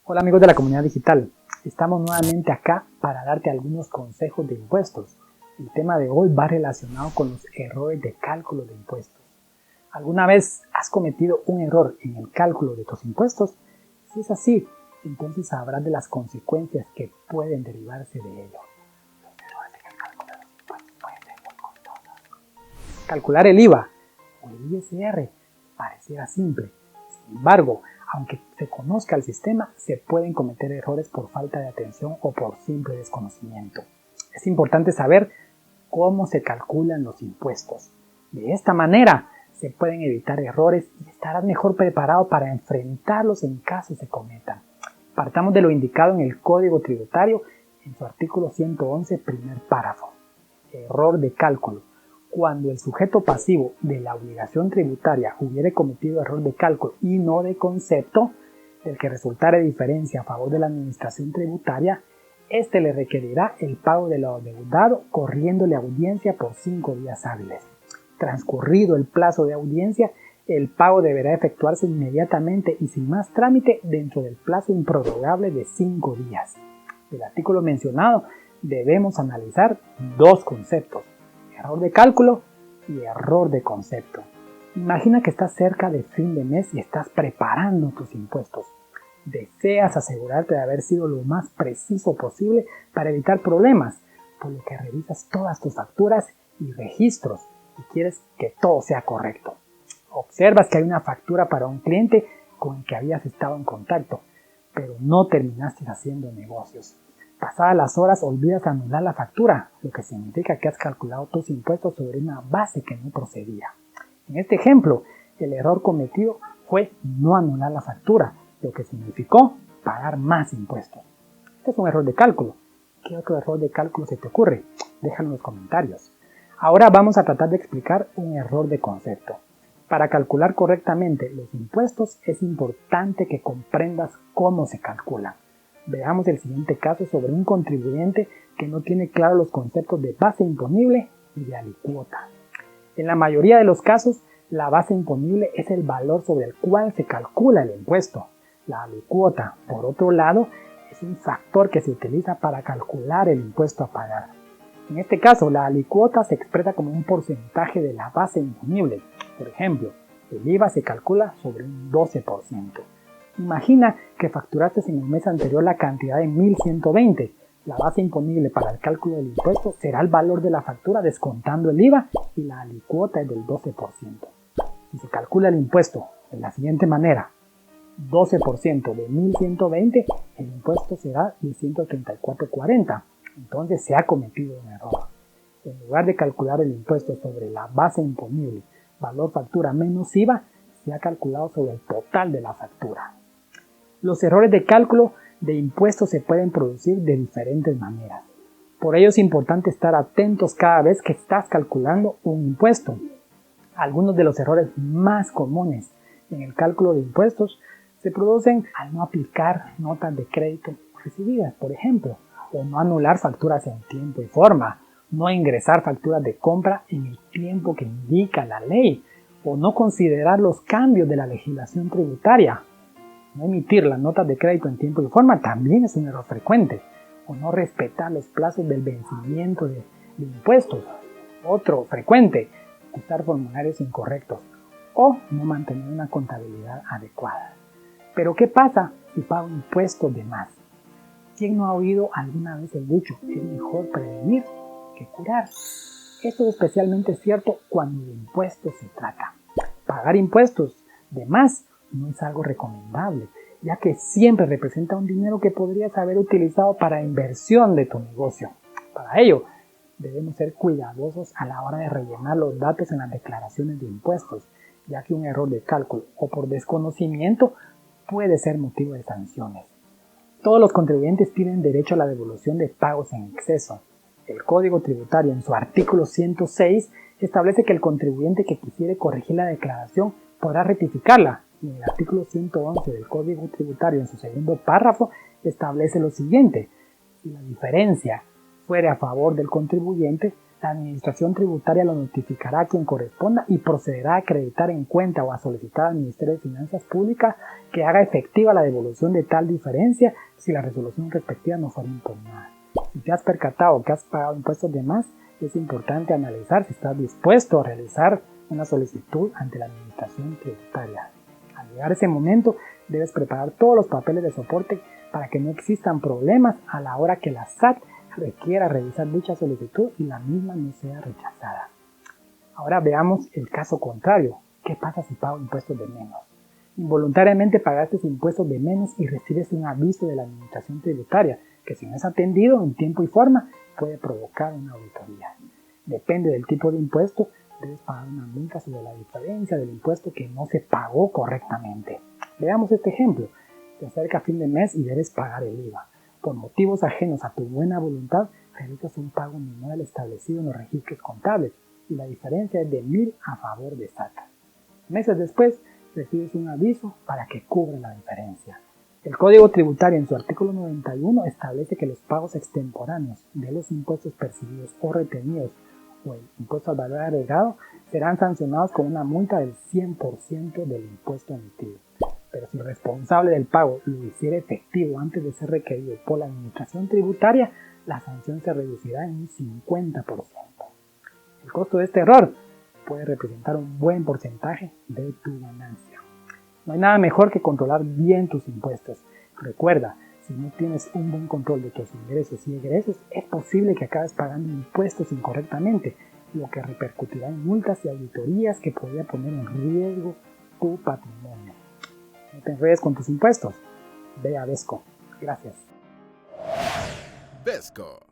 Hola amigos de la comunidad digital, estamos nuevamente acá para darte algunos consejos de impuestos. El tema de hoy va relacionado con los errores de cálculo de impuestos. ¿Alguna vez has cometido un error en el cálculo de tus impuestos? Si es así, entonces sabrás de las consecuencias que pueden derivarse de ello. Los errores en el cálculo de los impuestos pueden ser muy costosos. Calcular el IVA o el ISR pareciera simple, sin embargo, aunque se conozca el sistema, se pueden cometer errores por falta de atención o por simple desconocimiento. Es importante saber cómo se calculan los impuestos. De esta manera se pueden evitar errores y estarás mejor preparado para enfrentarlos en caso se cometan. Partamos de lo indicado en el Código Tributario en su artículo 111, primer párrafo. Error de cálculo. Cuando el sujeto pasivo de la obligación tributaria hubiere cometido error de cálculo y no de concepto, del que resultare diferencia a favor de la administración tributaria, éste le requerirá el pago de lo adeudado corriéndole audiencia por 5 días hábiles. Transcurrido el plazo de audiencia, el pago deberá efectuarse inmediatamente y sin más trámite dentro del plazo improrrogable de 5 días. Del artículo mencionado debemos analizar dos conceptos: error de cálculo y error de concepto. Imagina que estás cerca de fin de mes y estás preparando tus impuestos. Deseas asegurarte de haber sido lo más preciso posible para evitar problemas, por lo que revisas todas tus facturas y registros y quieres que todo sea correcto. Observas que hay una factura para un cliente con el que habías estado en contacto, pero no terminaste haciendo negocios. Pasadas las horas olvidas anular la factura, lo que significa que has calculado tus impuestos sobre una base que no procedía. En este ejemplo, el error cometido fue no anular la factura, lo que significó pagar más impuestos. Este es un error de cálculo. ¿Qué otro error de cálculo se te ocurre? Déjalo en los comentarios. Ahora vamos a tratar de explicar un error de concepto. Para calcular correctamente los impuestos es importante que comprendas cómo se calculan. Veamos el siguiente caso sobre un contribuyente que no tiene claro los conceptos de base imponible y de alicuota. En la mayoría de los casos, la base imponible es el valor sobre el cual se calcula el impuesto. La alicuota, por otro lado, es un factor que se utiliza para calcular el impuesto a pagar. En este caso, la alicuota se expresa como un porcentaje de la base imponible. Por ejemplo, el IVA se calcula sobre un 12%. Imagina que facturaste en el mes anterior la cantidad de 1.120. La base imponible para el cálculo del impuesto será el valor de la factura descontando el IVA y la alicuota es del 12%. Si se calcula el impuesto de la siguiente manera: 12% de 1.120, el impuesto será de 134.40. Entonces se ha cometido un error. En lugar de calcular el impuesto sobre la base imponible, valor factura menos IVA, se ha calculado sobre el total de la factura. Los errores de cálculo de impuestos se pueden producir de diferentes maneras. Por ello es importante estar atentos cada vez que estás calculando un impuesto. Algunos de los errores más comunes en el cálculo de impuestos se producen al no aplicar notas de crédito recibidas, por ejemplo, o no anular facturas en tiempo y forma, no ingresar facturas de compra en el tiempo que indica la ley, o no considerar los cambios de la legislación tributaria. No emitir las notas de crédito en tiempo y forma también es un error frecuente, o no respetar los plazos del vencimiento de impuestos. Otro frecuente, usar formularios incorrectos, o no mantener una contabilidad adecuada. Pero ¿qué pasa si pago impuestos de más? ¿Quién no ha oído alguna vez el dicho: es mejor prevenir que curar? Esto es especialmente cierto cuando de impuestos se trata. Pagar impuestos de más no es algo recomendable, ya que siempre representa un dinero que podrías haber utilizado para inversión de tu negocio. Para ello, debemos ser cuidadosos a la hora de rellenar los datos en las declaraciones de impuestos, ya que un error de cálculo o por desconocimiento puede ser motivo de sanciones. Todos los contribuyentes tienen derecho a la devolución de pagos en exceso. El Código Tributario, en su artículo 106, establece que el contribuyente que quisiere corregir la declaración podrá rectificarla. Y en el artículo 111 del Código Tributario, en su segundo párrafo, establece lo siguiente: si la diferencia fuere a favor del contribuyente, La administración tributaria lo notificará a quien corresponda y procederá a acreditar en cuenta o a solicitar al Ministerio de Finanzas Públicas que haga efectiva la devolución de tal diferencia si la resolución respectiva no fuera impugnada. Si te has percatado que has pagado impuestos de más, es importante analizar si estás dispuesto a realizar una solicitud ante la administración tributaria. Al llegar ese momento, debes preparar todos los papeles de soporte para que no existan problemas a la hora que la SAT requiera revisar dicha solicitud y la misma no sea rechazada. Ahora veamos el caso contrario. ¿Qué pasa si pago impuestos de menos? Involuntariamente pagaste impuestos de menos y recibes un aviso de la administración tributaria que, si no es atendido en tiempo y forma, puede provocar una auditoría. Depende del tipo de impuesto, debes pagar una multa sobre la diferencia del impuesto que no se pagó correctamente. Veamos este ejemplo. Se acerca fin de mes y debes pagar el IVA. Por motivos ajenos a tu buena voluntad, realizas un pago menor al establecido en los registros contables y la diferencia es de 1.000 a favor de SAT. Meses después, recibes un aviso para que cubra la diferencia. El Código Tributario en su artículo 91 establece que los pagos extemporáneos de los impuestos percibidos o retenidos o el impuesto al valor agregado serán sancionados con una multa del 100% del impuesto emitido. Pero si el responsable del pago lo hiciera efectivo antes de ser requerido por la administración tributaria, la sanción se reducirá en un 50%. El costo de este error puede representar un buen porcentaje de tu ganancia. No hay nada mejor que controlar bien tus impuestos. Recuerda, si no tienes un buen control de tus ingresos y egresos, es posible que acabes pagando impuestos incorrectamente, lo que repercutirá en multas y auditorías que podría poner en riesgo tu patrimonio. No te enredes con tus impuestos. Ve a Vesco. Gracias. Vesco.